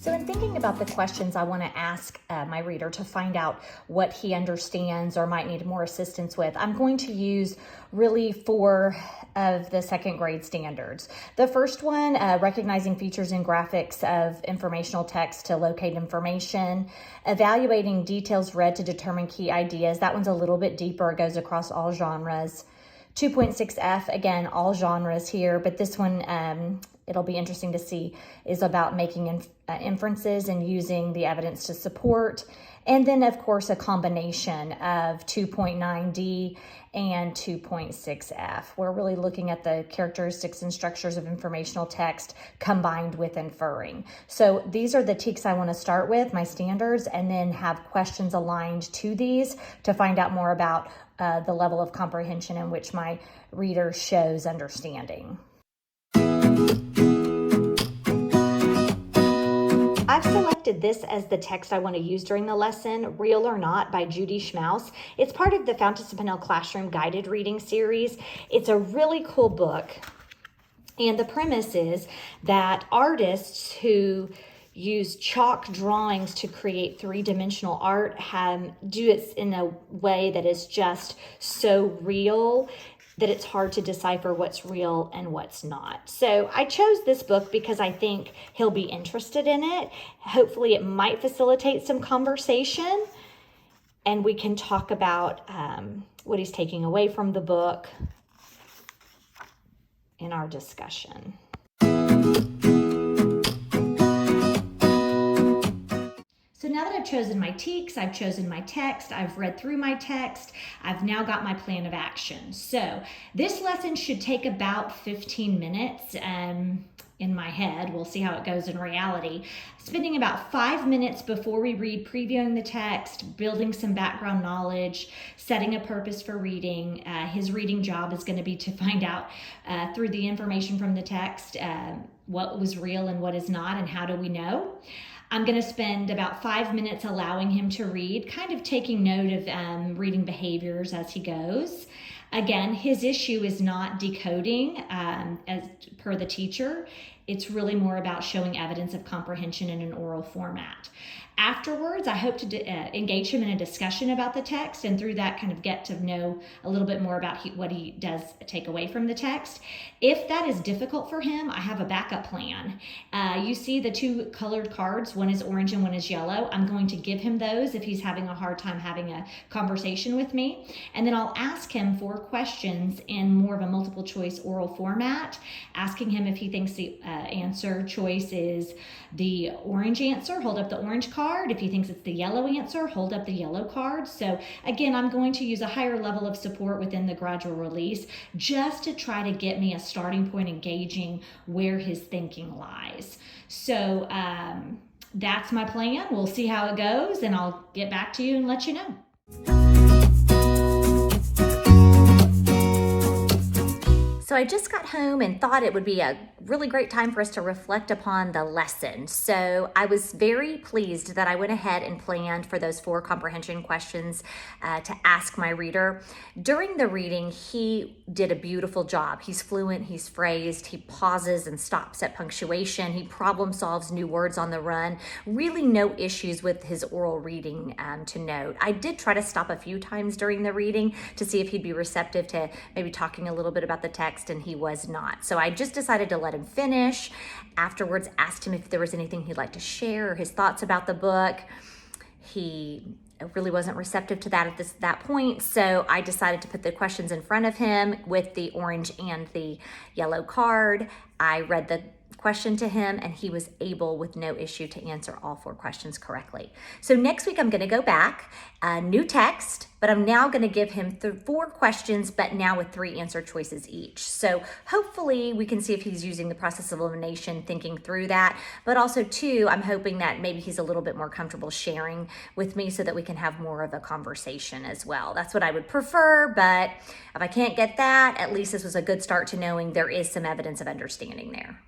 So in thinking about the questions I want to ask my reader to find out what he understands or might need more assistance with, I'm going to use really 4 of the second grade standards. The first one, recognizing features and graphics of informational text to locate information, evaluating details read to determine key ideas. That one's a little bit deeper. It goes across all genres. 2.6F, again, all genres here, but this one, it'll be interesting to see, is about making inferences and using the evidence to support. And then, of course, a combination of 2.9D and 2.6F. We're really looking at the characteristics and structures of informational text combined with inferring. So these are the TEKS I want to start with, my standards, and then have questions aligned to these to find out more about the level of comprehension in which my reader shows understanding. I've selected this as the text I want to use during the lesson, Real or Not by Judy Schmaus. It's part of the Fountas and Pinnell Classroom Guided Reading Series. It's a really cool book. And the premise is that artists who use chalk drawings to create 3-dimensional art do it in a way that is just so real that it's hard to decipher what's real and what's not. So I chose this book because I think he'll be interested in it. Hopefully it might facilitate some conversation and we can talk about what he's taking away from the book in our discussion. So now that I've chosen my TEKS, I've chosen my text, I've read through my text, I've now got my plan of action. So this lesson should take about 15 minutes in my head. We'll see how it goes in reality. Spending about 5 minutes before we read, previewing the text, building some background knowledge, setting a purpose for reading. His reading job is going to be to find out through the information from the text what was real and what is not, and how do we know. I'm going to spend about 5 minutes allowing him to read, kind of taking note of reading behaviors as he goes. Again, his issue is not decoding as per the teacher. It's really more about showing evidence of comprehension in an oral format. Afterwards, I hope to engage him in a discussion about the text, and through that kind of get to know a little bit more about what he does take away from the text. If that is difficult for him, I have a backup plan. You see the 2 colored cards, one is orange and one is yellow. I'm going to give him those if he's having a hard time having a conversation with me. And then I'll ask him 4 questions in more of a multiple choice oral format, asking him if he thinks the answer choice is the orange answer, hold up the orange card. If he thinks it's the yellow answer, hold up the yellow card. So again, I'm going to use a higher level of support within the gradual release just to try to get me a starting point engaging where his thinking lies. So that's my plan. We'll see how it goes, and I'll get back to you and let you know. So I just got home and thought it would be a really great time for us to reflect upon the lesson. So I was very pleased that I went ahead and planned for those 4 comprehension questions to ask my reader. During the reading, he did a beautiful job. He's fluent, he's phrased, he pauses and stops at punctuation, he problem solves new words on the run. Really no issues with his oral reading to note. I did try to stop a few times during the reading to see if he'd be receptive to maybe talking a little bit about the text, and he was not. So I just decided to let him finish. Afterwards, asked him if there was anything he'd like to share or his thoughts about the book. He really wasn't receptive to that at that point, so I decided to put the questions in front of him with the orange and the yellow card. I read the question to him, and he was able with no issue to answer all 4 questions correctly. So next week I'm going to go back, new text, but I'm now going to give him 4 questions, but now with 3 answer choices each. So hopefully we can see if he's using the process of elimination, thinking through that, but also too, I'm hoping that maybe he's a little bit more comfortable sharing with me so that we can have more of a conversation as well. That's what I would prefer, but if I can't get that, at least this was a good start to knowing there is some evidence of understanding there.